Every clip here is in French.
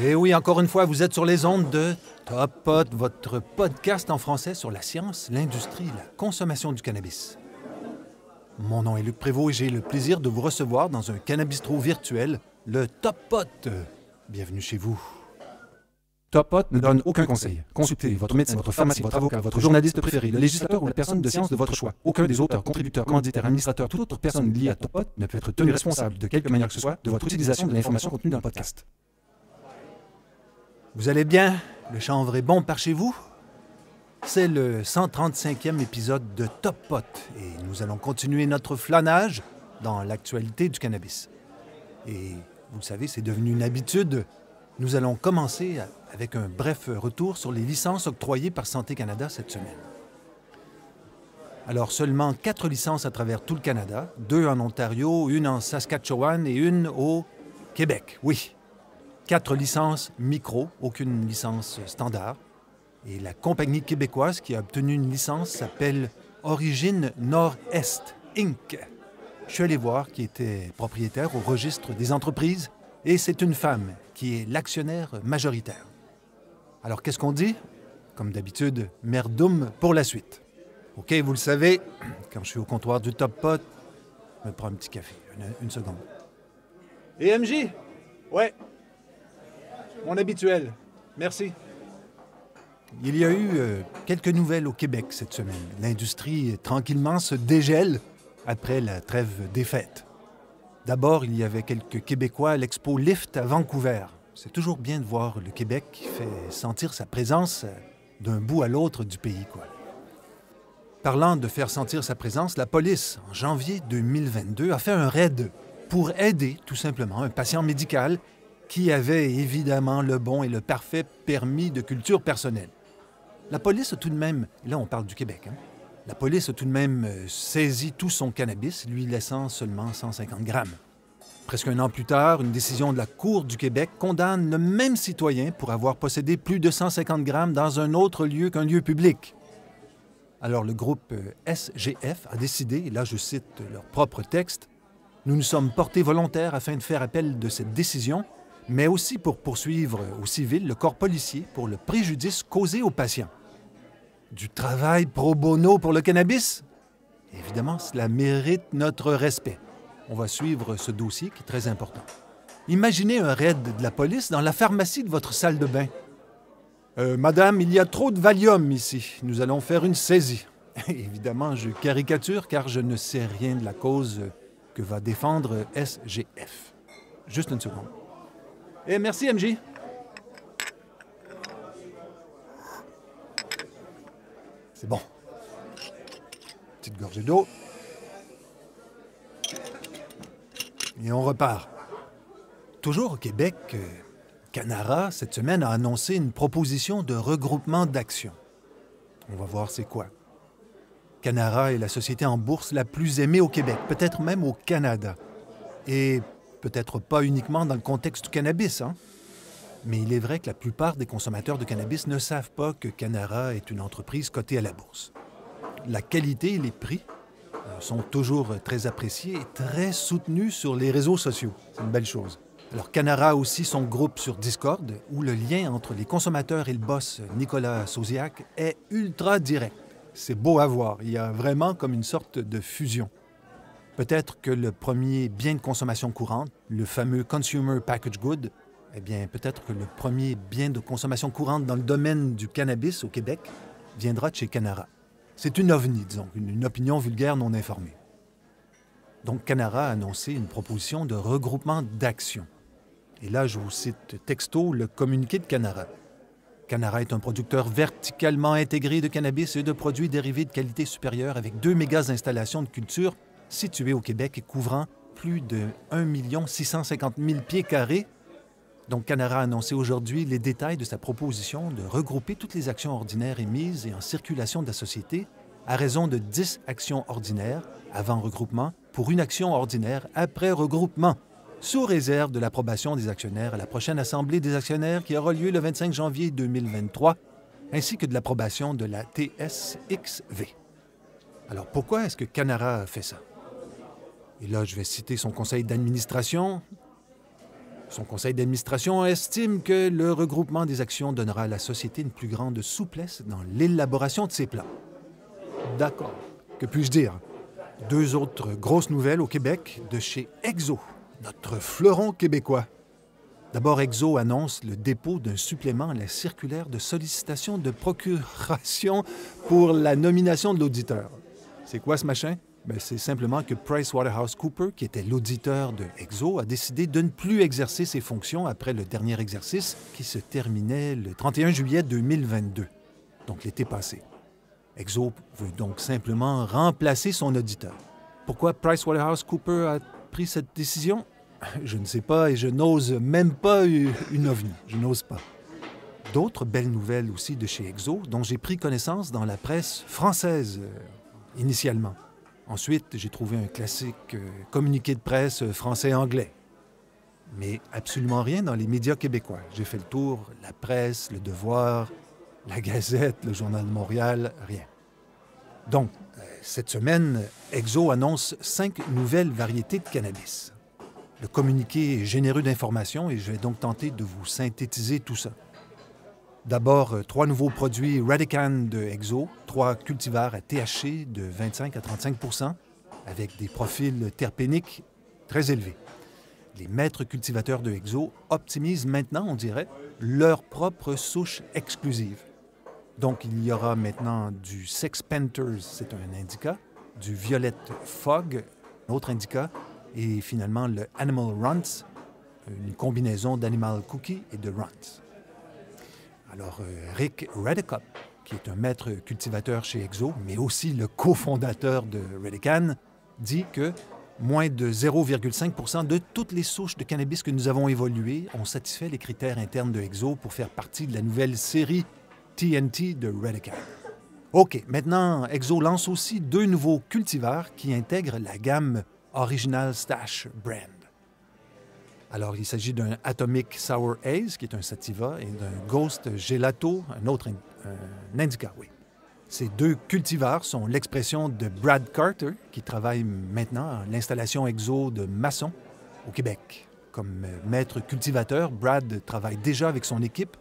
Et oui, encore une fois, vous êtes sur les ondes de Top Pot, votre podcast en français sur la science, l'industrie et la consommation du cannabis. Mon nom est Luc Prévost et j'ai le plaisir de vous recevoir dans un cannabistro virtuel, le Top Pot. Bienvenue chez vous. Top Pot ne donne aucun conseil. Consultez votre médecin, votre pharmacien, votre avocat, votre journaliste préféré, le législateur ou la personne de science de votre choix. Aucun des auteurs, contributeurs, commanditaires, administrateurs, toute autre personne liée à Top Pot ne peut être tenu responsable de quelque manière que ce soit de votre utilisation de l'information contenue dans le podcast. Vous allez bien? Le chanvre est bon par chez vous? C'est le 135e épisode de Top Pot et nous allons continuer notre flânage dans l'actualité du cannabis. Et vous le savez, c'est devenu une habitude. Nous allons commencer avec un bref retour sur les licences octroyées par Santé Canada cette semaine. Alors, seulement 4 licences à travers tout le Canada, 2 en Ontario, 1 en Saskatchewan et 1 au Québec, oui. 4 licences micro, aucune licence standard. Et la compagnie québécoise qui a obtenu une licence s'appelle Origine Nord-Est, Inc. Je suis allé voir qui était propriétaire au registre des entreprises et c'est une femme qui est l'actionnaire majoritaire. Alors, qu'est-ce qu'on dit? Comme d'habitude, merdoum pour la suite. OK, vous le savez, quand je suis au comptoir du Top Pot, je me prends un petit café. Une seconde. Et MJ? Ouais. Mon habituel. Merci. Il y a eu quelques nouvelles au Québec cette semaine. L'industrie, tranquillement, se dégèle après la trêve des fêtes. D'abord, il y avait quelques Québécois à l'Expo Lift à Vancouver. C'est toujours bien de voir le Québec qui fait sentir sa présence d'un bout à l'autre du pays, quoi. Parlant de faire sentir sa présence, la police, en janvier 2022, a fait un raid pour aider, tout simplement, un patient médical qui avait évidemment le bon et le parfait permis de culture personnelle. La police a tout de même, là on parle du Québec, la police a tout de même saisi tout son cannabis, lui laissant seulement 150 grammes. Presque un an plus tard, une décision de la Cour du Québec condamne le même citoyen pour avoir possédé plus de 150 grammes dans un autre lieu qu'un lieu public. Alors le groupe SGF a décidé, et là je cite leur propre texte, « Nous nous sommes portés volontaires afin de faire appel de cette décision, mais aussi pour poursuivre au civil le corps policier pour le préjudice causé aux patients. » Du travail pro bono pour le cannabis? Évidemment, cela mérite notre respect. On va suivre ce dossier qui est très important. Imaginez un raid de la police dans la pharmacie de votre salle de bain. Madame, il y a trop de Valium ici. Nous allons faire une saisie. Évidemment, je caricature car je ne sais rien de la cause que va défendre SGF. Juste une seconde. Merci, MJ. C'est bon. Petite gorgée d'eau. Et on repart. Toujours au Québec, Canara, cette semaine, a annoncé une proposition de regroupement d'actions. On va voir c'est quoi. Canara est la société en bourse la plus aimée au Québec, peut-être même au Canada. Et peut-être pas uniquement dans le contexte du cannabis, Mais il est vrai que la plupart des consommateurs de cannabis ne savent pas que Canara est une entreprise cotée à la bourse. La qualité et les prix sont toujours très appréciés et très soutenus sur les réseaux sociaux. C'est une belle chose. Alors, Canara a aussi son groupe sur Discord, où le lien entre les consommateurs et le boss Nicolas Sauziac est ultra direct. C'est beau à voir. Il y a vraiment comme une sorte de fusion. Peut-être que le premier bien de consommation courante, le fameux Consumer Package Good, peut-être que le premier bien de consommation courante dans le domaine du cannabis au Québec viendra de chez Canara. C'est une ovni, disons, une opinion vulgaire non informée. Donc, Canara a annoncé une proposition de regroupement d'actions. Et là, je vous cite texto le communiqué de Canara. Canara est un producteur verticalement intégré de cannabis et de produits dérivés de qualité supérieure avec 2 mégas installations de culture situées au Québec et couvrant plus de 1 650 000 pieds carrés. Donc, Canara a annoncé aujourd'hui les détails de sa proposition de regrouper toutes les actions ordinaires émises et en circulation de la société à raison de 10 actions ordinaires avant regroupement pour une action ordinaire après regroupement, sous réserve de l'approbation des actionnaires à la prochaine Assemblée des actionnaires qui aura lieu le 25 janvier 2023, ainsi que de l'approbation de la TSXV. Alors, pourquoi est-ce que Canara a fait ça? Et là, je vais citer son conseil d'administration. Son conseil d'administration estime que le regroupement des actions donnera à la société une plus grande souplesse dans l'élaboration de ses plans. D'accord. Que puis-je dire? 2 autres grosses nouvelles au Québec de chez Exo, notre fleuron québécois. D'abord, Exo annonce le dépôt d'un supplément à la circulaire de sollicitation de procuration pour la nomination de l'auditeur. C'est quoi ce machin? C'est simplement que PricewaterhouseCoopers, qui était l'auditeur de Exo, a décidé de ne plus exercer ses fonctions après le dernier exercice qui se terminait le 31 juillet 2022, donc l'été passé. Exo veut donc simplement remplacer son auditeur. Pourquoi PricewaterhouseCoopers a pris cette décision? Je ne sais pas et je n'ose même pas une ovni. Je n'ose pas. D'autres belles nouvelles aussi de chez Exo dont j'ai pris connaissance dans la presse française initialement. Ensuite, j'ai trouvé un classique communiqué de presse français-anglais. Mais absolument rien dans les médias québécois. J'ai fait le tour, la presse, le Devoir, la Gazette, le Journal de Montréal, rien. Donc, cette semaine, Exo annonce 5 nouvelles variétés de cannabis. Le communiqué est généreux d'informations et je vais donc tenter de vous synthétiser tout ça. D'abord, 3 nouveaux produits Radican de Exo, 3 cultivars à THC de 25 à 35 % avec des profils terpéniques très élevés. Les maîtres cultivateurs de Exo optimisent maintenant, on dirait, leur propre souche exclusive. Donc, il y aura maintenant du Sex Panthers, c'est un indica, du Violet Fog, un autre indica, et finalement le Animal Runts, une combinaison d'Animal Cookie et de Runts. Alors, Rick Redekop, qui est un maître cultivateur chez Exo, mais aussi le cofondateur de Radican, dit que moins de 0,5 % de toutes les souches de cannabis que nous avons évoluées ont satisfait les critères internes de Exo pour faire partie de la nouvelle série TNT de Radican. OK, maintenant, Exo lance aussi 2 nouveaux cultivars qui intègrent la gamme Original Stash Brand. Alors, il s'agit d'un Atomic Sour Haze, qui est un sativa, et d'un Ghost Gelato, un autre un indica, oui. Ces 2 cultivars sont l'expression de Brad Carter, qui travaille maintenant à l'installation Exo de Masson, au Québec. Comme maître cultivateur, Brad travaille déjà avec son équipe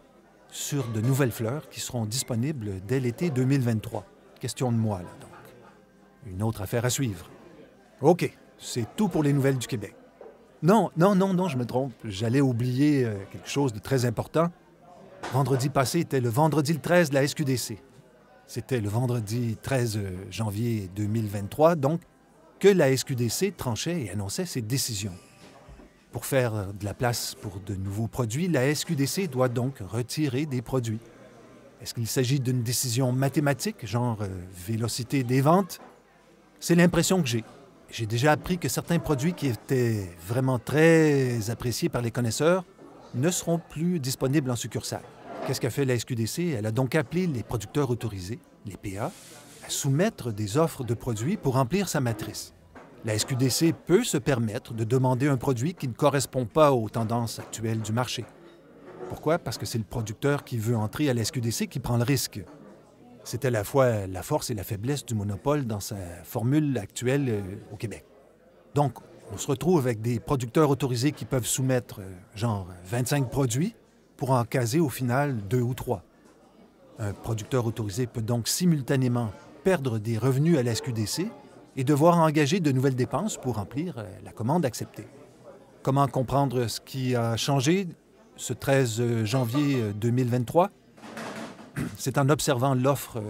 sur de nouvelles fleurs qui seront disponibles dès l'été 2023. Question de moi, là, donc. Une autre affaire à suivre. OK, c'est tout pour les nouvelles du Québec. Non, je me trompe. J'allais oublier quelque chose de très important. Vendredi passé était le vendredi le 13 de la SQDC. C'était le vendredi 13 janvier 2023, donc, que la SQDC tranchait et annonçait ses décisions. Pour faire de la place pour de nouveaux produits, la SQDC doit donc retirer des produits. Est-ce qu'il s'agit d'une décision mathématique, genre vélocité des ventes? C'est l'impression que j'ai. J'ai déjà appris que certains produits qui étaient vraiment très appréciés par les connaisseurs ne seront plus disponibles en succursale. Qu'est-ce qu'a fait la SQDC? Elle a donc appelé les producteurs autorisés, les PA, à soumettre des offres de produits pour remplir sa matrice. La SQDC peut se permettre de demander un produit qui ne correspond pas aux tendances actuelles du marché. Pourquoi? Parce que c'est le producteur qui veut entrer à la SQDC qui prend le risque. C'est à la fois la force et la faiblesse du monopole dans sa formule actuelle au Québec. Donc, on se retrouve avec des producteurs autorisés qui peuvent soumettre genre 25 produits pour en caser au final 2 ou 3. Un producteur autorisé peut donc simultanément perdre des revenus à la SQDC et devoir engager de nouvelles dépenses pour remplir la commande acceptée. Comment comprendre ce qui a changé ce 13 janvier 2023? C'est en observant l'offre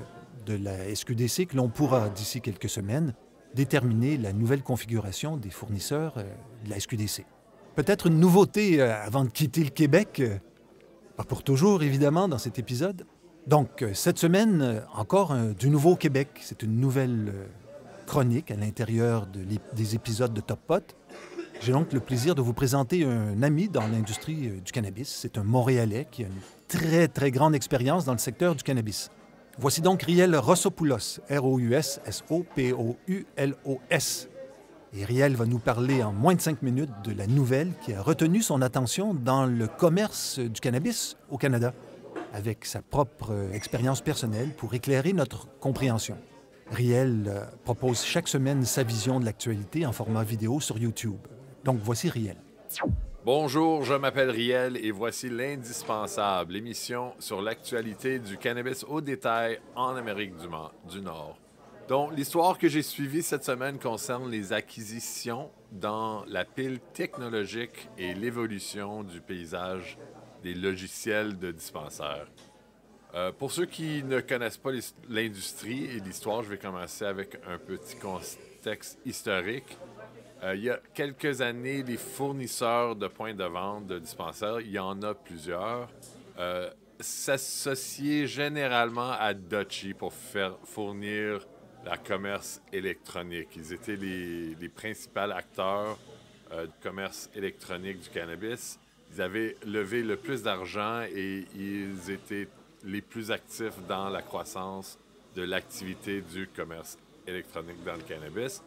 de la SQDC que l'on pourra, d'ici quelques semaines, déterminer la nouvelle configuration des fournisseurs de la SQDC. Peut-être une nouveauté avant de quitter le Québec, pas pour toujours évidemment dans cet épisode. Donc, cette semaine, encore du nouveau au Québec. C'est une nouvelle chronique à l'intérieur des épisodes de Top Pot. J'ai donc le plaisir de vous présenter un ami dans l'industrie du cannabis. C'est un Montréalais qui a une très, très grande expérience dans le secteur du cannabis. Voici donc Riel Rossopoulos, R-O-U-S-S-O-P-O-U-L-O-S. Et Riel va nous parler en moins de 5 minutes de la nouvelle qui a retenu son attention dans le commerce du cannabis au Canada, avec sa propre expérience personnelle pour éclairer notre compréhension. Riel propose chaque semaine sa vision de l'actualité en format vidéo sur YouTube. Donc voici Riel. Bonjour, je m'appelle Riel et voici l'Indispensable, l'émission sur l'actualité du cannabis au détail en Amérique du Nord. Donc, l'histoire que j'ai suivie cette semaine concerne les acquisitions dans la pile technologique et l'évolution du paysage des logiciels de dispensaires. Pour ceux qui ne connaissent pas l'industrie et l'histoire, je vais commencer avec un petit contexte historique. Il y a quelques années, les fournisseurs de points de vente de dispensaires, il y en a plusieurs, s'associaient généralement à Dutchie pour fournir la commerce électronique. Ils étaient les principaux acteurs du commerce électronique du cannabis. Ils avaient levé le plus d'argent et ils étaient les plus actifs dans la croissance de l'activité du commerce électronique dans le cannabis.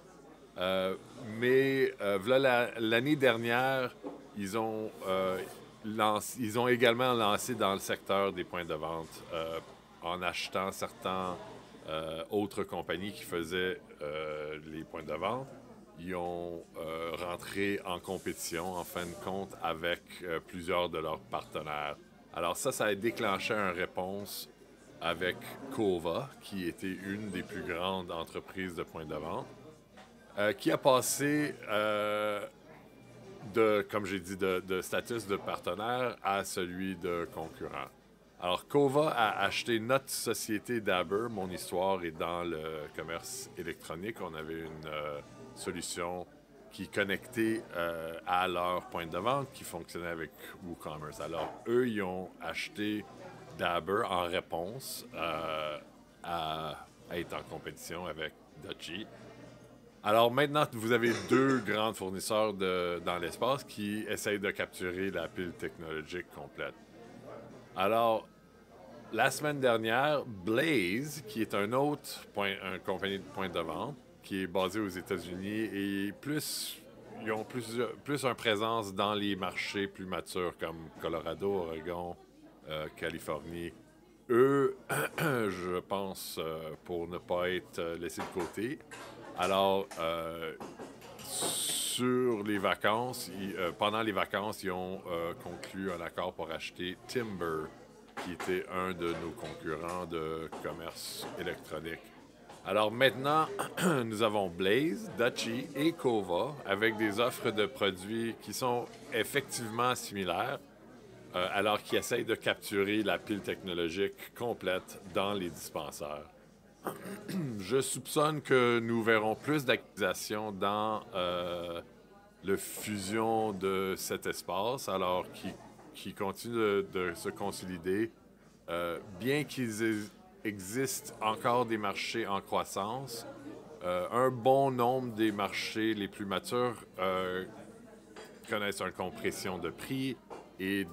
Mais l'année dernière, ils ont également lancé dans le secteur des points de vente en achetant certaines autres compagnies qui faisaient les points de vente. Ils ont rentré en compétition, en fin de compte, avec plusieurs de leurs partenaires. Alors ça a déclenché une réponse avec Cova, qui était une des plus grandes entreprises de points de vente. Qui a passé comme j'ai dit, de statut de partenaire à celui de concurrent. Alors, Cova a acheté notre société Dabber. Mon histoire est dans le commerce électronique. On avait une solution qui connectait à leur point de vente qui fonctionnait avec WooCommerce. Alors, eux, ils ont acheté Dabber en réponse à être en compétition avec Dutchie. Alors maintenant, vous avez deux grands fournisseurs dans l'espace qui essayent de capturer la pile technologique complète. Alors, la semaine dernière, Blaze, qui est une compagnie de points de vente, qui est basée aux États-Unis et ils ont plus une présence dans les marchés plus matures comme Colorado, Oregon, Californie. Eux, je pense, pour ne pas être laissés de côté. Alors, pendant les vacances, ils ont conclu un accord pour acheter Timber, qui était un de nos concurrents de commerce électronique. Alors maintenant, nous avons Blaze, Dutchie et Cova avec des offres de produits qui sont effectivement similaires, alors qu'ils essayent de capturer la pile technologique complète dans les dispensaires. Je soupçonne que nous verrons plus d'acquisitions dans la fusion de cet espace, alors qui continue de se consolider, bien qu'ils existent encore des marchés en croissance. Un bon nombre des marchés les plus matures connaissent une compression de prix et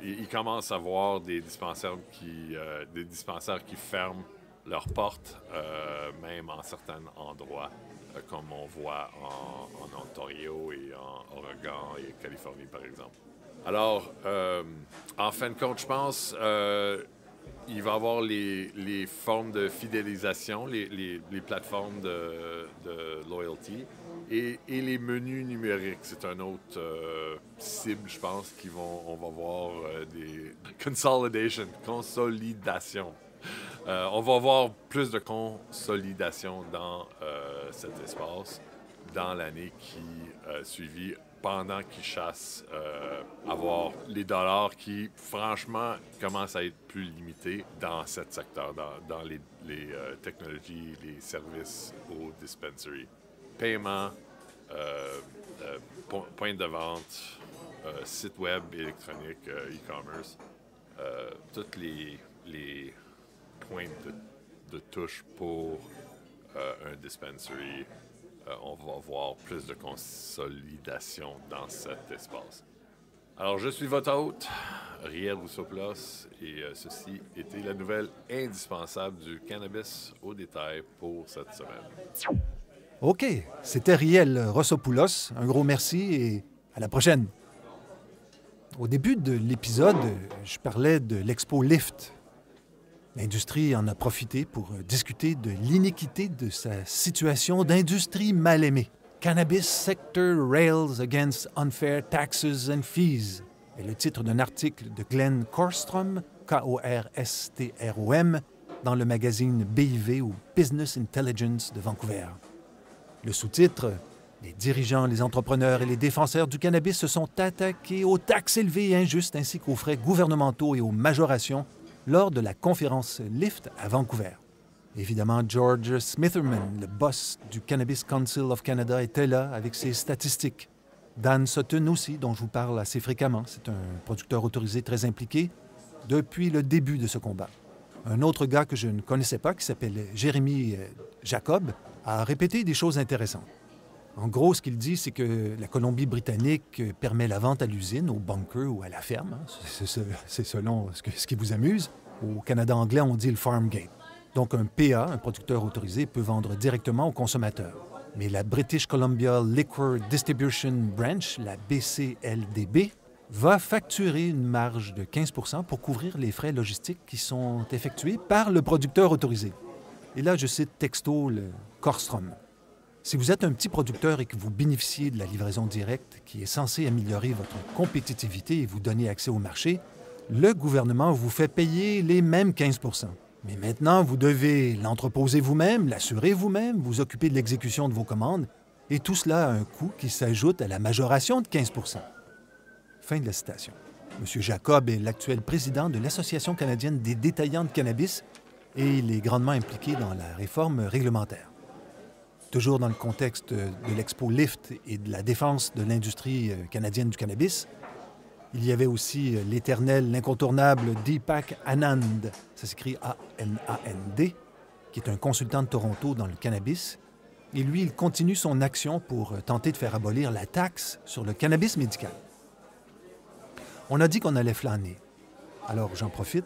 ils commencent à voir des dispensaires qui ferment leurs portes, même en certains endroits, comme on voit en Ontario et en Oregon et Californie, par exemple. Alors, en fin de compte, je pense il va y avoir les formes de fidélisation, les plateformes de loyalty et les menus numériques. C'est un autre cible, je pense, on va voir des consolidation. On va avoir plus de consolidation dans cet espace dans l'année qui suivit, pendant qu'ils chassent avoir les dollars qui, franchement, commencent à être plus limités dans ce secteur, dans les technologies, les services au dispensary. Paiement, point de vente, site web électronique, e-commerce, toutes les points de touche pour un dispensary. On va voir plus de consolidation dans cet espace. Alors, je suis votre hôte, Riel Roussopoulos, et ceci était la nouvelle indispensable du cannabis au détail pour cette semaine. OK, c'était Riel Roussopoulos. Un gros merci et à la prochaine. Au début de l'épisode, je parlais de l'Expo Lift. L'industrie en a profité pour discuter de l'iniquité de sa situation d'industrie mal aimée. Cannabis Sector Rails Against Unfair Taxes and Fees est le titre d'un article de Glenn Korstrom, K-O-R-S-T-R-O-M, dans le magazine BIV ou Business Intelligence de Vancouver. Le sous-titre « Les dirigeants, les entrepreneurs et les défenseurs du cannabis se sont attaqués aux taxes élevées et injustes ainsi qu'aux frais gouvernementaux et aux majorations lors de la conférence LIFT à Vancouver. » Évidemment, George Smitherman, le boss du Cannabis Council of Canada, était là avec ses statistiques. Dan Sutton aussi, dont je vous parle assez fréquemment. C'est un producteur autorisé très impliqué depuis le début de ce combat. Un autre gars que je ne connaissais pas, qui s'appelle Jérémy Jacob, a répété des choses intéressantes. En gros, ce qu'il dit, c'est que la Colombie-Britannique permet la vente à l'usine, au bunker ou à la ferme. C'est selon ce qui vous amuse. Au Canada anglais, on dit le farm gate. Donc, un PA, un producteur autorisé, peut vendre directement aux consommateurs. Mais la British Columbia Liquor Distribution Branch, la BCLDB, va facturer une marge de 15 % pour couvrir les frais logistiques qui sont effectués par le producteur autorisé. Et là, je cite texto le Korstrom. Si vous êtes un petit producteur et que vous bénéficiez de la livraison directe qui est censée améliorer votre compétitivité et vous donner accès au marché, le gouvernement vous fait payer les mêmes 15 %. Mais maintenant, vous devez l'entreposer vous-même, l'assurer vous-même, vous occuper de l'exécution de vos commandes, et tout cela a un coût qui s'ajoute à la majoration de 15 %. Fin de la citation. M. Jacob est l'actuel président de l'Association canadienne des détaillants de cannabis et il est grandement impliqué dans la réforme réglementaire. Toujours dans le contexte de l'Expo LIFT et de la défense de l'industrie canadienne du cannabis, il y avait aussi l'éternel, l'incontournable Deepak Anand, ça s'écrit A-N-A-N-D, qui est un consultant de Toronto dans le cannabis. Et lui, il continue son action pour tenter de faire abolir la taxe sur le cannabis médical. On a dit qu'on allait flâner. Alors, j'en profite.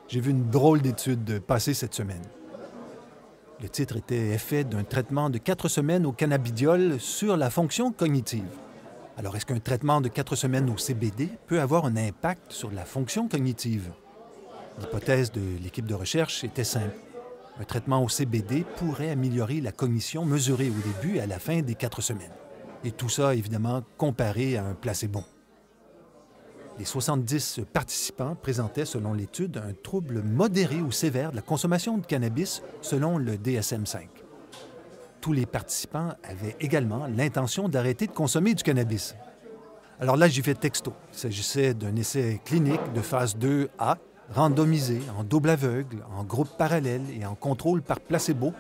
J'ai vu une drôle d'étude passer cette semaine. Le titre était « Effet d'un traitement de 4 semaines au cannabidiol sur la fonction cognitive ». Alors, est-ce qu'un traitement de 4 semaines au CBD peut avoir un impact sur la fonction cognitive? L'hypothèse de l'équipe de recherche était simple. Un traitement au CBD pourrait améliorer la cognition mesurée au début et à la fin des 4 semaines. Et tout ça, évidemment, comparé à un placebo. Les 70 participants présentaient, selon l'étude, un trouble modéré ou sévère de la consommation de cannabis selon le DSM-5. Tous les participants avaient également l'intention d'arrêter de consommer du cannabis. Alors là, j'y fais texto. Il s'agissait d'un essai clinique de phase 2A, randomisé, en double aveugle, en groupe parallèle et en contrôle par placebo,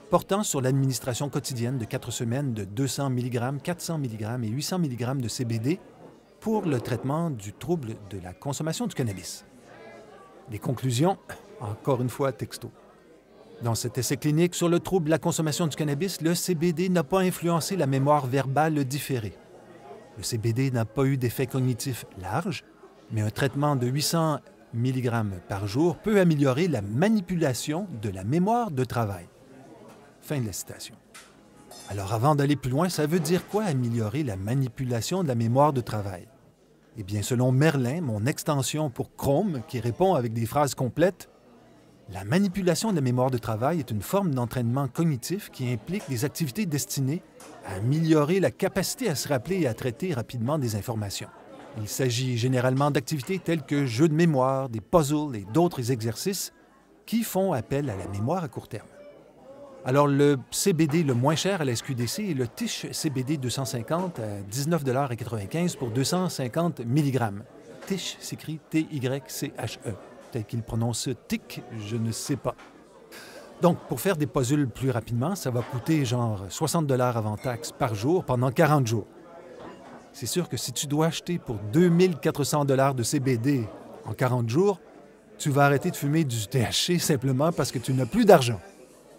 portant sur l'administration quotidienne de 4 semaines de 200 mg, 400 mg et 800 mg de CBD pour le traitement du trouble de la consommation du cannabis. Les conclusions, encore une fois texto. Dans cet essai clinique sur le trouble de la consommation du cannabis, le CBD n'a pas influencé la mémoire verbale différée. Le CBD n'a pas eu d'effet cognitif large, mais un traitement de 800 mg par jour peut améliorer la manipulation de la mémoire de travail. Fin de la citation. Alors, avant d'aller plus loin, ça veut dire quoi améliorer la manipulation de la mémoire de travail? Eh bien, selon Merlin, mon extension pour Chrome, qui répond avec des phrases complètes, la manipulation de la mémoire de travail est une forme d'entraînement cognitif qui implique des activités destinées à améliorer la capacité à se rappeler et à traiter rapidement des informations. Il s'agit généralement d'activités telles que jeux de mémoire, des puzzles et d'autres exercices qui font appel à la mémoire à court terme. Alors, le CBD le moins cher à la SQDC est le TISH CBD 250 à 19,95 $ pour 250 mg. TISH s'écrit T-Y-C-H-E. Tel qu'il prononce TIC, je ne sais pas. Donc, pour faire des puzzles plus rapidement, ça va coûter genre 60 $ avant taxe par jour pendant 40 jours. C'est sûr que si tu dois acheter pour 2400 $ de CBD en 40 jours, tu vas arrêter de fumer du THC simplement parce que tu n'as plus d'argent.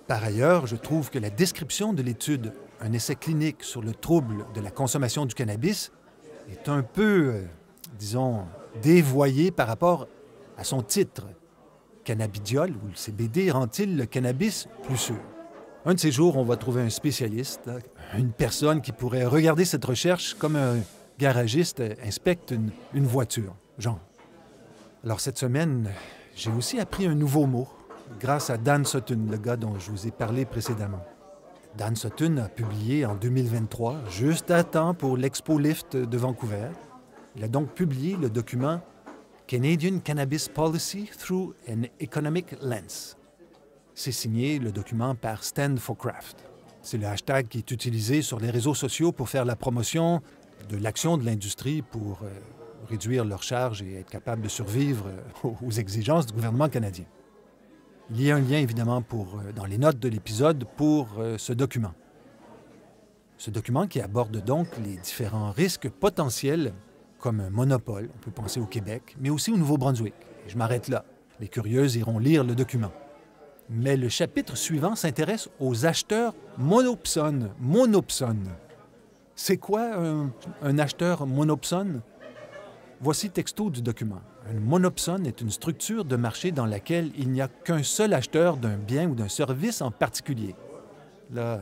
Par ailleurs, je trouve que la description de l'étude, un essai clinique sur le trouble de la consommation du cannabis, est un peu, disons, dévoyée par rapport à son titre. Cannabidiol ou le CBD rend-il le cannabis plus sûr? Un de ces jours, on va trouver un spécialiste, là, une personne qui pourrait regarder cette recherche comme un garagiste inspecte une voiture, genre. Alors cette semaine, j'ai aussi appris un nouveau mot grâce à Dan Sutton, le gars dont je vous ai parlé précédemment. Dan Sutton a publié en 2023, juste à temps pour l'Expo Lift de Vancouver. Il a donc publié le document Canadian Cannabis Policy Through an Economic Lens. C'est signé le document par Stand for Craft. C'est le hashtag qui est utilisé sur les réseaux sociaux pour faire la promotion de l'action de l'industrie pour réduire leurs charges et être capable de survivre aux exigences du gouvernement canadien. Il y a un lien, évidemment, dans les notes de l'épisode pour ce document. Ce document qui aborde donc les différents risques potentiels comme un monopole, on peut penser au Québec, mais aussi au Nouveau-Brunswick. Et je m'arrête là. Les curieux iront lire le document. Mais le chapitre suivant s'intéresse aux acheteurs monopsones. Monopsones. C'est quoi un acheteur monopsone? Voici texto du document. Un monopsone est une structure de marché dans laquelle il n'y a qu'un seul acheteur d'un bien ou d'un service en particulier. L'un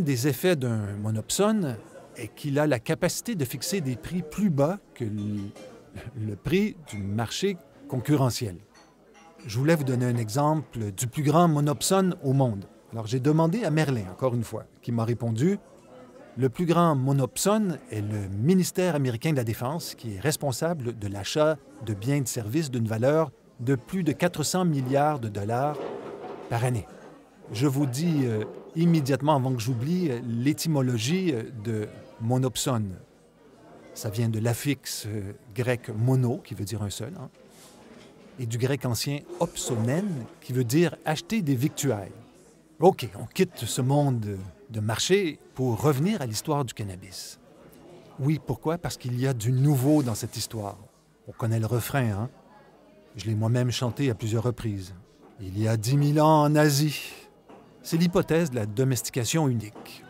des effets d'un monopsone est qu'il a la capacité de fixer des prix plus bas que le prix du marché concurrentiel. Je voulais vous donner un exemple du plus grand monopsone au monde. Alors, j'ai demandé à Merlin, encore une fois, qui m'a répondu « Le plus grand monopsone est le ministère américain de la Défense, qui est responsable de l'achat de biens et de services d'une valeur de plus de 400 milliards de dollars par année. » Je vous dis immédiatement, avant que j'oublie, l'étymologie de monopsone. Ça vient de l'affixe grec « mono », qui veut dire un seul, et du grec ancien « opsonen », qui veut dire « acheter des victuailles ». OK, on quitte ce monde de marché pour revenir à l'histoire du cannabis. Oui, pourquoi? Parce qu'il y a du nouveau dans cette histoire. On connaît le refrain, hein? Je l'ai moi-même chanté à plusieurs reprises. Il y a 10 000 ans en Asie. C'est l'hypothèse de la domestication unique.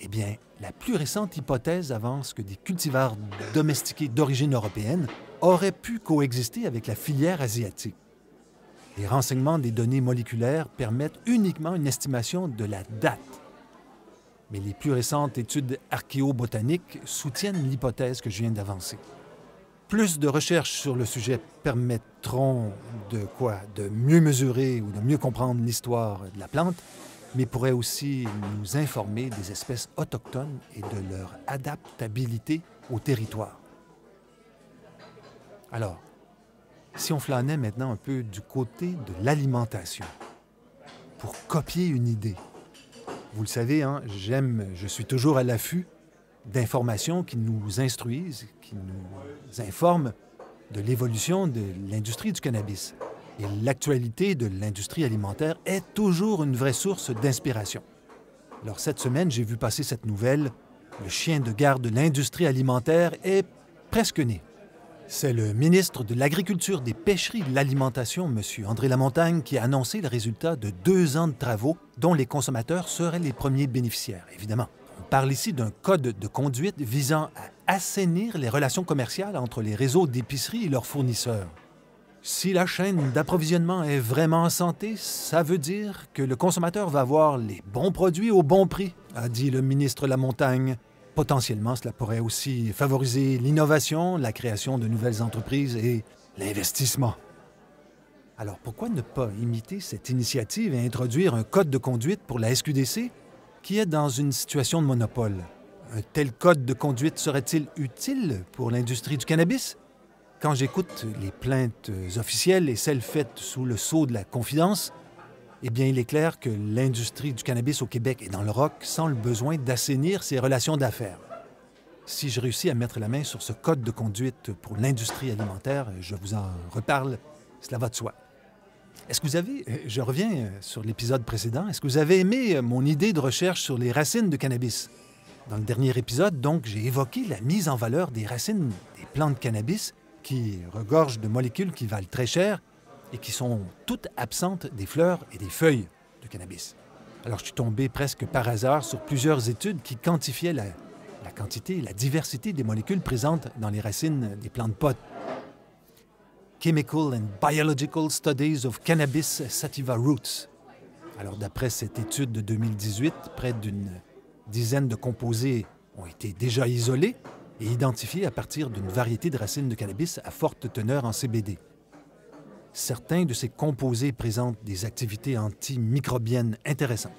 Eh bien, la plus récente hypothèse avance que des cultivars domestiqués d'origine européenne auraient pu coexister avec la filière asiatique. Les renseignements des données moléculaires permettent uniquement une estimation de la date. Mais les plus récentes études archéobotaniques soutiennent l'hypothèse que je viens d'avancer. Plus de recherches sur le sujet permettront de mieux mesurer ou de mieux comprendre l'histoire de la plante, mais pourraient aussi nous informer des espèces autochtones et de leur adaptabilité au territoire. Alors, si on flânait maintenant un peu du côté de l'alimentation, pour copier une idée. Vous le savez, hein, je suis toujours à l'affût d'informations qui nous instruisent, qui nous informent de l'évolution de l'industrie du cannabis. Et l'actualité de l'industrie alimentaire est toujours une vraie source d'inspiration. Alors cette semaine, j'ai vu passer cette nouvelle. Le chien de garde de l'industrie alimentaire est presque né. C'est le ministre de l'Agriculture, des Pêcheries et de l'Alimentation, M. André Lamontagne, qui a annoncé le résultat de 2 ans de travaux dont les consommateurs seraient les premiers bénéficiaires, évidemment. On parle ici d'un code de conduite visant à assainir les relations commerciales entre les réseaux d'épicerie et leurs fournisseurs. Si la chaîne d'approvisionnement est vraiment en santé, ça veut dire que le consommateur va avoir les bons produits au bon prix, a dit le ministre Lamontagne. Potentiellement, cela pourrait aussi favoriser l'innovation, la création de nouvelles entreprises et l'investissement. Alors, pourquoi ne pas imiter cette initiative et introduire un code de conduite pour la SQDC qui est dans une situation de monopole? Un tel code de conduite serait-il utile pour l'industrie du cannabis? Quand j'écoute les plaintes officielles et celles faites sous le sceau de la confidence, eh bien, il est clair que l'industrie du cannabis au Québec et dans le Roc sent le besoin d'assainir ses relations d'affaires. Si je réussis à mettre la main sur ce code de conduite pour l'industrie alimentaire, je vous en reparle, cela va de soi. Est-ce que vous avez, je reviens sur l'épisode précédent, est-ce que vous avez aimé mon idée de recherche sur les racines de cannabis? Dans le dernier épisode, donc, j'ai évoqué la mise en valeur des racines des plantes cannabis qui regorgent de molécules qui valent très cher et qui sont toutes absentes des fleurs et des feuilles de cannabis. Alors, je suis tombé presque par hasard sur plusieurs études qui quantifiaient la quantité et la diversité des molécules présentes dans les racines des plantes pot. Chemical and Biological Studies of Cannabis Sativa Roots. Alors, d'après cette étude de 2018, près d'une dizaine de composés ont été déjà isolés et identifiés à partir d'une variété de racines de cannabis à forte teneur en CBD. Certains de ces composés présentent des activités antimicrobiennes intéressantes.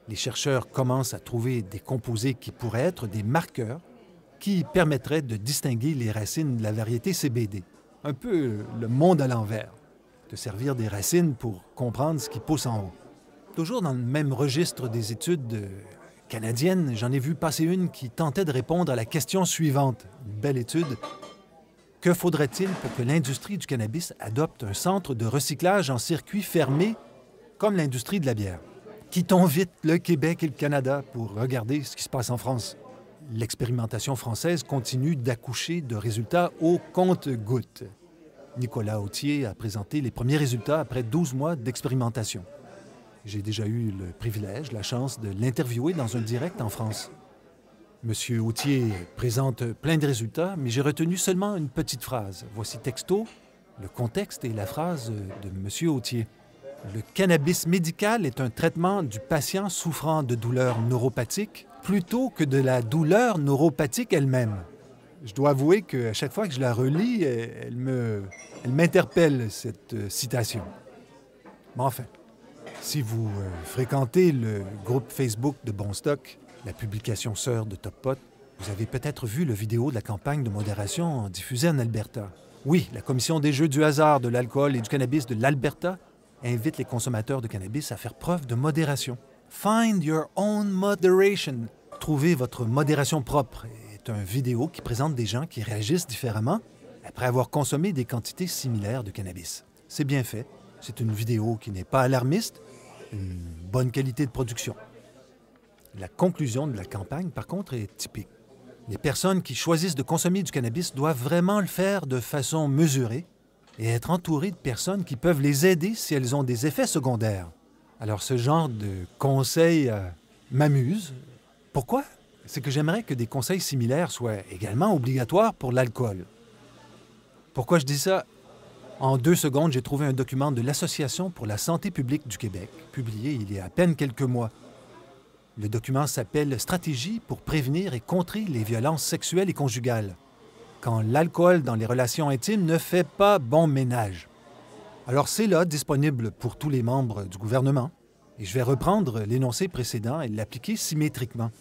Les chercheurs commencent à trouver des composés qui pourraient être des marqueurs qui permettraient de distinguer les racines de la variété CBD. Un peu le monde à l'envers, de servir des racines pour comprendre ce qui pousse en haut. Toujours dans le même registre des études canadiennes, j'en ai vu passer une qui tentait de répondre à la question suivante. Une belle étude. Que faudrait-il pour que l'industrie du cannabis adopte un centre de recyclage en circuit fermé comme l'industrie de la bière? Quittons vite le Québec et le Canada pour regarder ce qui se passe en France. L'expérimentation française continue d'accoucher de résultats au compte-gouttes. Nicolas Authier a présenté les premiers résultats après 12 mois d'expérimentation. J'ai déjà eu le privilège, la chance de l'interviewer dans un direct en France. Monsieur Authier présente plein de résultats, mais j'ai retenu seulement une petite phrase. Voici texto, le contexte et la phrase de Monsieur Authier. Le cannabis médical est un traitement du patient souffrant de douleurs neuropathiques plutôt que de la douleur neuropathique elle-même. Je dois avouer qu'à chaque fois que je la relis, elle m'interpelle, cette citation. Mais enfin, si vous fréquentez le groupe Facebook de Bon Stock, la publication sœur de Top Pot, vous avez peut-être vu la vidéo de la campagne de modération diffusée en Alberta. Oui, la Commission des jeux du hasard, de l'alcool et du cannabis de l'Alberta invite les consommateurs de cannabis à faire preuve de modération. Find your own moderation. Trouvez votre modération propre est une vidéo qui présente des gens qui réagissent différemment après avoir consommé des quantités similaires de cannabis. C'est bien fait. C'est une vidéo qui n'est pas alarmiste, une bonne qualité de production. La conclusion de la campagne, par contre, est typique. Les personnes qui choisissent de consommer du cannabis doivent vraiment le faire de façon mesurée et être entourées de personnes qui peuvent les aider si elles ont des effets secondaires. Alors, ce genre de conseils m'amuse. Pourquoi? C'est que j'aimerais que des conseils similaires soient également obligatoires pour l'alcool. Pourquoi je dis ça? En 2 secondes, j'ai trouvé un document de l'Association pour la santé publique du Québec, publié il y a à peine quelques mois. Le document s'appelle « Stratégie pour prévenir et contrer les violences sexuelles et conjugales », quand l'alcool dans les relations intimes ne fait pas bon ménage. Alors c'est là, disponible pour tous les membres du gouvernement, et je vais reprendre l'énoncé précédent et l'appliquer symétriquement.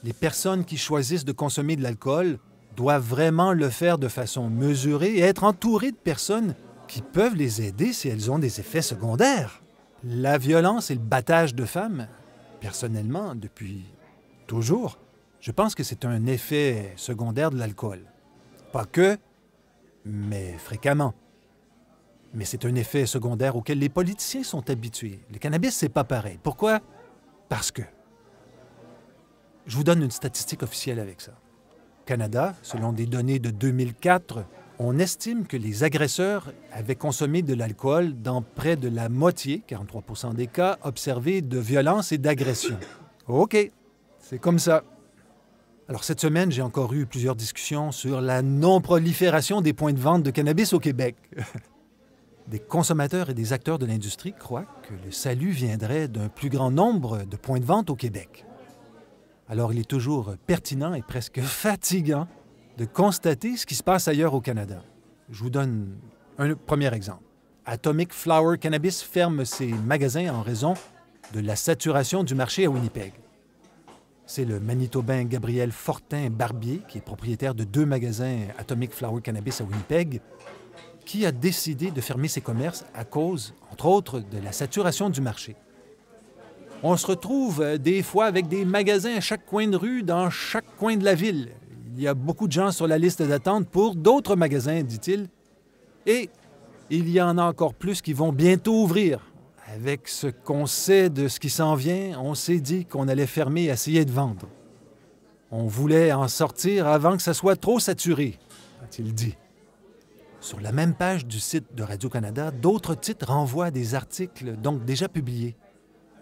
Les personnes qui choisissent de consommer de l'alcool doivent vraiment le faire de façon mesurée et être entourées de personnes qui peuvent les aider si elles ont des effets secondaires. La violence et le battage de femmes, personnellement, depuis toujours, je pense que c'est un effet secondaire de l'alcool. Pas que, mais fréquemment. Mais c'est un effet secondaire auquel les politiciens sont habitués. Le cannabis, c'est pas pareil. Pourquoi? Parce que. Je vous donne une statistique officielle avec ça. Au Canada, selon des données de 2004, on estime que les agresseurs avaient consommé de l'alcool dans près de la moitié, 43% des cas, observés de violence et d'agression. OK, c'est comme ça. Alors, cette semaine, j'ai encore eu plusieurs discussions sur la non-prolifération des points de vente de cannabis au Québec. Des consommateurs et des acteurs de l'industrie croient que le salut viendrait d'un plus grand nombre de points de vente au Québec. Alors, il est toujours pertinent et presque fatigant de constater ce qui se passe ailleurs au Canada. Je vous donne un premier exemple. Atomic Flower Cannabis ferme ses magasins en raison de la saturation du marché à Winnipeg. C'est le Manitobain Gabriel Fortin-Barbier, qui est propriétaire de 2 magasins Atomic Flower Cannabis à Winnipeg, qui a décidé de fermer ses commerces à cause, entre autres, de la saturation du marché. On se retrouve des fois avec des magasins à chaque coin de rue, dans chaque coin de la ville. Il y a beaucoup de gens sur la liste d'attente pour d'autres magasins, dit-il. Et il y en a encore plus qui vont bientôt ouvrir. Avec ce qu'on sait de ce qui s'en vient, on s'est dit qu'on allait fermer et essayer de vendre. On voulait en sortir avant que ça soit trop saturé, a-t-il dit. Sur la même page du site de Radio-Canada, d'autres titres renvoient à des articles donc déjà publiés.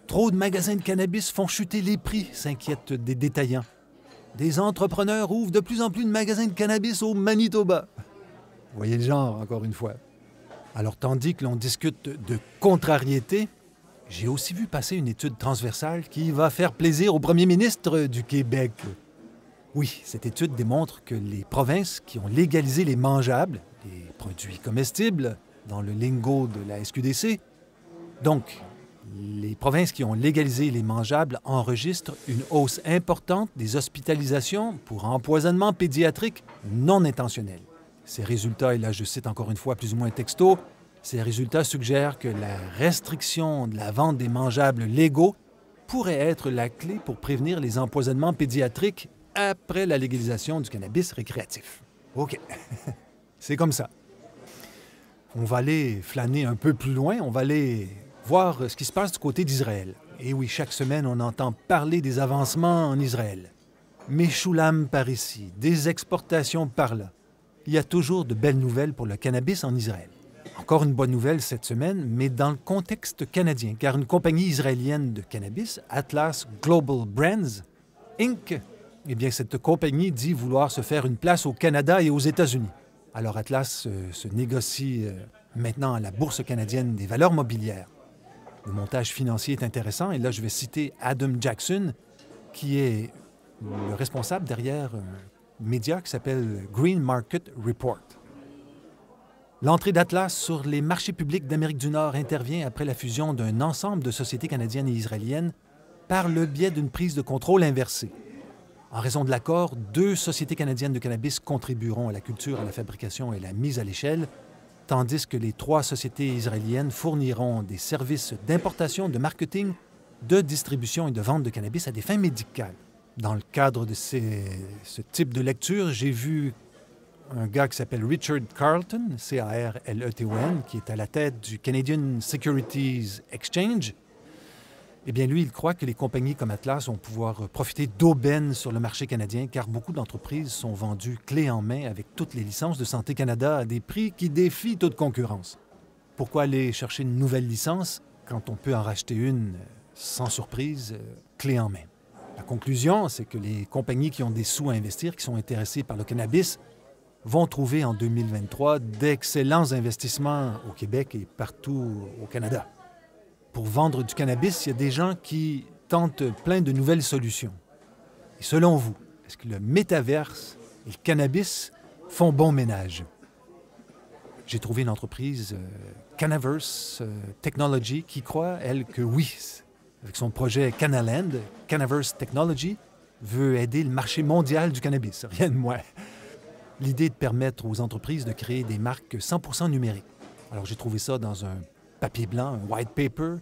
Trop de magasins de cannabis font chuter les prix, s'inquiètent des détaillants. Des entrepreneurs ouvrent de plus en plus de magasins de cannabis au Manitoba. Vous voyez le genre, encore une fois. Alors, tandis que l'on discute de contrariété, j'ai aussi vu passer une étude transversale qui va faire plaisir au premier ministre du Québec. Oui, cette étude démontre que les provinces qui ont légalisé les mangeables, les produits comestibles, dans le lingo de la SQDC. Donc, les provinces qui ont légalisé les mangeables enregistrent une hausse importante des hospitalisations pour empoisonnement pédiatrique non intentionnel. Ces résultats, et là je cite encore une fois plus ou moins texto, ces résultats suggèrent que la restriction de la vente des mangeables légaux pourrait être la clé pour prévenir les empoisonnements pédiatriques après la légalisation du cannabis récréatif. OK, c'est comme ça. On va aller flâner un peu plus loin, on va aller voir ce qui se passe du côté d'Israël. Et oui, chaque semaine, on entend parler des avancements en Israël. Meshulam par ici, des exportations par là. Il y a toujours de belles nouvelles pour le cannabis en Israël. Encore une bonne nouvelle cette semaine, mais dans le contexte canadien, car une compagnie israélienne de cannabis, Atlas Global Brands, Inc., eh bien, cette compagnie dit vouloir se faire une place au Canada et aux États-Unis. Alors Atlas se négocie maintenant à la Bourse canadienne des valeurs mobilières. Le montage financier est intéressant, et là, je vais citer Adam Jackson, qui est le responsable derrière un média qui s'appelle Green Market Report. L'entrée d'Atlas sur les marchés publics d'Amérique du Nord intervient après la fusion d'un ensemble de sociétés canadiennes et israéliennes par le biais d'une prise de contrôle inversée. En raison de l'accord, 2 sociétés canadiennes de cannabis contribueront à la culture, à la fabrication et à la mise à l'échelle, tandis que les 3 sociétés israéliennes fourniront des services d'importation, de marketing, de distribution et de vente de cannabis à des fins médicales. Dans le cadre de ce type de lecture, j'ai vu un gars qui s'appelle Richard Carleton, C-A-R-L-E-T-O-N, qui est à la tête du Canadian Securities Exchange. Eh bien, lui, il croit que les compagnies comme Atlas vont pouvoir profiter d'aubaine sur le marché canadien, car beaucoup d'entreprises sont vendues clé en main avec toutes les licences de Santé Canada à des prix qui défient toute concurrence. Pourquoi aller chercher une nouvelle licence quand on peut en racheter une sans surprise, clé en main? La conclusion, c'est que les compagnies qui ont des sous à investir, qui sont intéressées par le cannabis, vont trouver en 2023 d'excellents investissements au Québec et partout au Canada. Pour vendre du cannabis, il y a des gens qui tentent plein de nouvelles solutions. Et selon vous, est-ce que le métaverse et le cannabis font bon ménage? J'ai trouvé une entreprise, Cannaverse Technology, qui croit, elle, que oui. Avec son projet Cannaland, Cannaverse Technology veut aider le marché mondial du cannabis, rien de moins. L'idée est de permettre aux entreprises de créer des marques 100% numériques. Alors, j'ai trouvé ça dans un papier blanc, un white paper,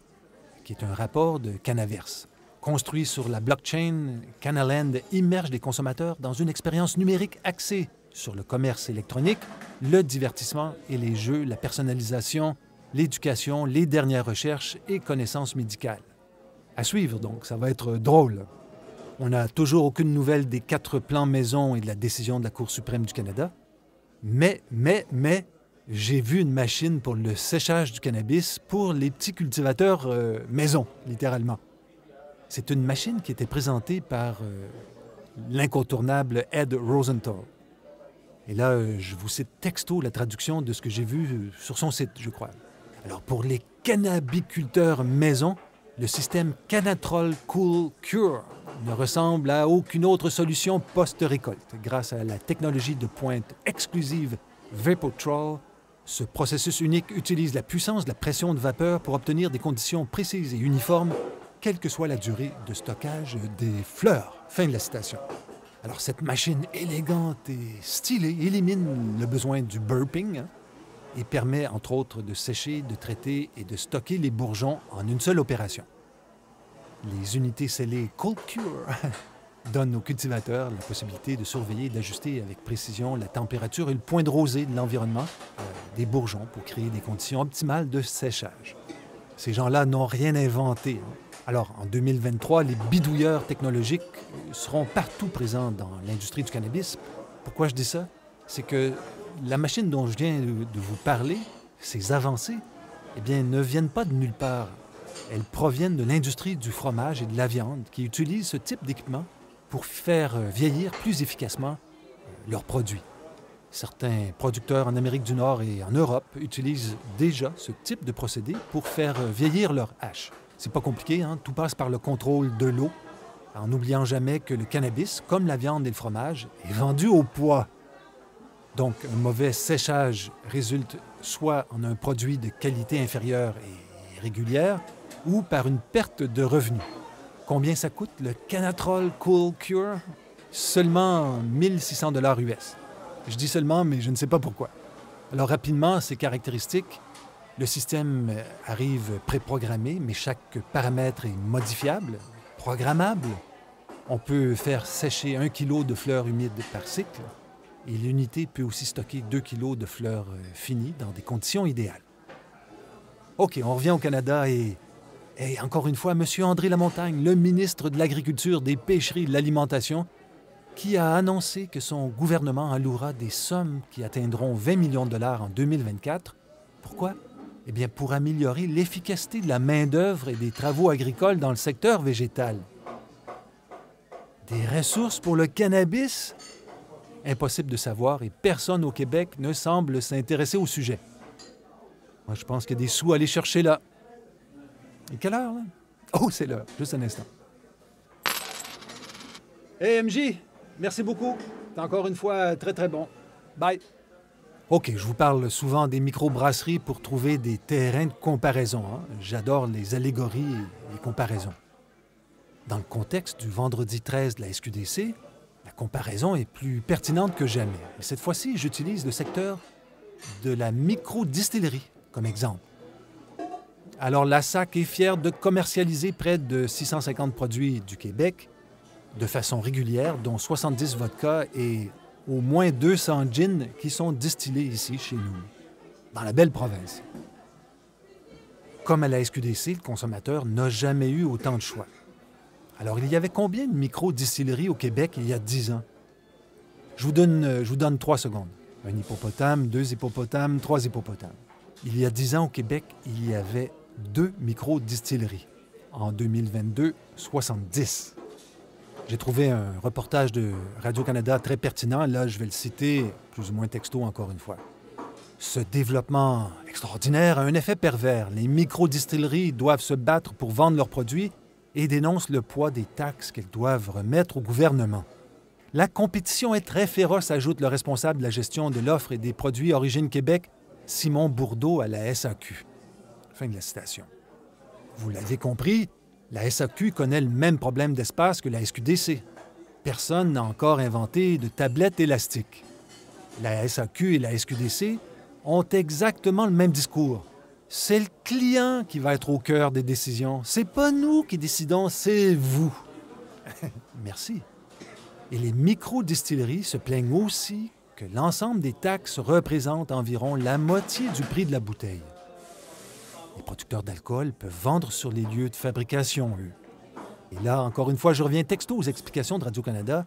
qui est un rapport de Cannaverse. Construit sur la blockchain, Cannaland immerge les consommateurs dans une expérience numérique axée sur le commerce électronique, le divertissement et les jeux, la personnalisation, l'éducation, les dernières recherches et connaissances médicales. À suivre, donc, ça va être drôle. On n'a toujours aucune nouvelle des 4 plans maison et de la décision de la Cour suprême du Canada. Mais, j'ai vu une machine pour le séchage du cannabis pour les petits cultivateurs maison, littéralement. C'est une machine qui était présentée par l'incontournable Ed Rosenthal. Et là, je vous cite texto la traduction de ce que j'ai vu sur son site, je crois. Alors, pour les cannabiculteurs maison, le système Cannatrol Cool Cure ne ressemble à aucune autre solution post-récolte. Grâce à la technologie de pointe exclusive Vapotrol, ce processus unique utilise la puissance de la pression de vapeur pour obtenir des conditions précises et uniformes, quelle que soit la durée de stockage des fleurs. Fin de la citation. Alors, cette machine élégante et stylée élimine le besoin du burping et permet, entre autres, de sécher, de traiter et de stocker les bourgeons en une seule opération. Les unités scellées Cold Cure donnent aux cultivateurs la possibilité de surveiller et d'ajuster avec précision la température et le point de rosée de l'environnement des bourgeons pour créer des conditions optimales de séchage. Ces gens-là n'ont rien inventé. Alors, en 2023, les bidouilleurs technologiques seront partout présents dans l'industrie du cannabis. Pourquoi je dis ça? C'est que la machine dont je viens de vous parler, ces avancées, eh bien, ne viennent pas de nulle part. Elles proviennent de l'industrie du fromage et de la viande qui utilisent ce type d'équipement pour faire vieillir plus efficacement leurs produits. Certains producteurs en Amérique du Nord et en Europe utilisent déjà ce type de procédé pour faire vieillir leur hache. C'est pas compliqué, hein? Tout passe par le contrôle de l'eau, en n'oubliant jamais que le cannabis, comme la viande et le fromage, est vendu au poids. Donc, un mauvais séchage résulte soit en un produit de qualité inférieure et irrégulière, ou par une perte de revenus. Combien ça coûte le Canatrol Cool Cure? Seulement 1600 $ US. Je dis seulement, mais je ne sais pas pourquoi. Alors rapidement, ces caractéristiques, le système arrive préprogrammé, mais chaque paramètre est modifiable, programmable. On peut faire sécher 1 kg de fleurs humides par cycle, et l'unité peut aussi stocker 2 kg de fleurs finies dans des conditions idéales. OK, on revient au Canada et encore une fois, M. André Lamontagne, le ministre de l'Agriculture, des Pêcheries et de l'Alimentation, qui a annoncé que son gouvernement allouera des sommes qui atteindront 20 millions de dollars en 2024. Pourquoi? Eh bien, pour améliorer l'efficacité de la main-d'œuvre et des travaux agricoles dans le secteur végétal. Des ressources pour le cannabis? Impossible de savoir et personne au Québec ne semble s'intéresser au sujet. Moi, je pense qu'il y a des sous à aller chercher là. Et quelle heure, là? Oh, c'est l'heure. Juste un instant. Hey, MJ, merci beaucoup. T'es encore une fois très, très bon. Bye. OK, je vous parle souvent des microbrasseries pour trouver des terrains de comparaison. Hein? J'adore les allégories et les comparaisons. Dans le contexte du vendredi 13 de la SQDC, la comparaison est plus pertinente que jamais. Mais cette fois-ci, j'utilise le secteur de la microdistillerie comme exemple. Alors, la SAC est fière de commercialiser près de 650 produits du Québec de façon régulière, dont 70 vodkas et au moins 200 gins qui sont distillés ici, chez nous, dans la belle province. Comme à la SQDC, le consommateur n'a jamais eu autant de choix. Alors, il y avait combien de micro-distilleries au Québec il y a 10 ans? Je vous donne 3 secondes. Un hippopotame, 2 hippopotames, 3 hippopotames. Il y a 10 ans au Québec, il y avait 2 micro-distilleries. En 2022, 70. J'ai trouvé un reportage de Radio-Canada très pertinent. Là, je vais le citer plus ou moins texto encore une fois. Ce développement extraordinaire a un effet pervers. Les micro-distilleries doivent se battre pour vendre leurs produits et dénoncent le poids des taxes qu'elles doivent remettre au gouvernement. La compétition est très féroce, ajoute le responsable de la gestion de l'offre et des produits Origine Québec, Simon Bourdeau, à la SAQ. Fin de la citation. Vous l'avez compris, la SAQ connaît le même problème d'espace que la SQDC. Personne n'a encore inventé de tablettes élastiques. La SAQ et la SQDC ont exactement le même discours. C'est le client qui va être au cœur des décisions. C'est pas nous qui décidons, c'est vous. Merci. Et les micro-distilleries se plaignent aussi que l'ensemble des taxes représente environ la moitié du prix de la bouteille. Les producteurs d'alcool peuvent vendre sur les lieux de fabrication, eux. Et là, encore une fois, je reviens texto aux explications de Radio-Canada,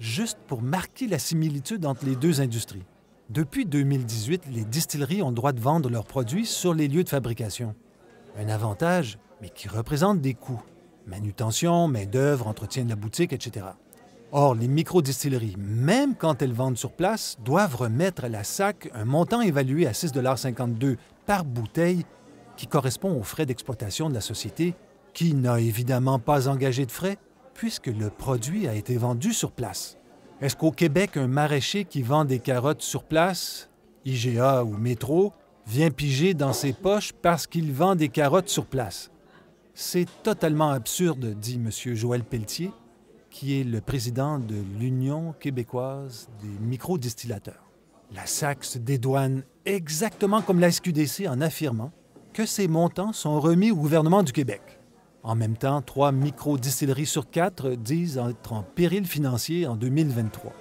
juste pour marquer la similitude entre les deux industries. Depuis 2018, les distilleries ont le droit de vendre leurs produits sur les lieux de fabrication. Un avantage, mais qui représente des coûts. Manutention, main-d'œuvre, entretien de la boutique, etc. Or, les micro-distilleries, même quand elles vendent sur place, doivent remettre à la SAC un montant évalué à 6,52 $ par bouteille qui correspond aux frais d'exploitation de la société, qui n'a évidemment pas engagé de frais, puisque le produit a été vendu sur place. Est-ce qu'au Québec, un maraîcher qui vend des carottes sur place, IGA ou Métro, vient piger dans ses poches parce qu'il vend des carottes sur place? C'est totalement absurde, dit M. Joël Pelletier, qui est le président de l'Union québécoise des microdistillateurs. La SAC se dédouane exactement comme la SQDC en affirmant que ces montants sont remis au gouvernement du Québec. En même temps, 3 microdistilleries sur 4 disent être en péril financier en 2023.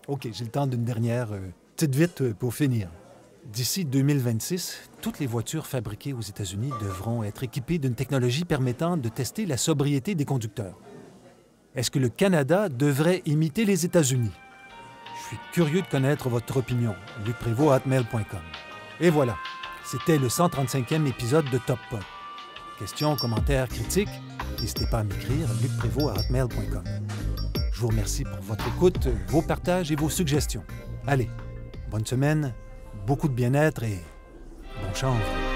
OK, j'ai le temps d'une dernière petite vite pour finir. D'ici 2026, toutes les voitures fabriquées aux États-Unis devront être équipées d'une technologie permettant de tester la sobriété des conducteurs. Est-ce que le Canada devrait imiter les États-Unis? Je suis curieux de connaître votre opinion. lucprévost@hotmail.com. Et voilà, c'était le 135e épisode de Top Pod. Questions, commentaires, critiques, n'hésitez pas à m'écrire lucprévost@hotmail.com. Je vous remercie pour votre écoute, vos partages et vos suggestions. Allez, bonne semaine, beaucoup de bien-être et bon change.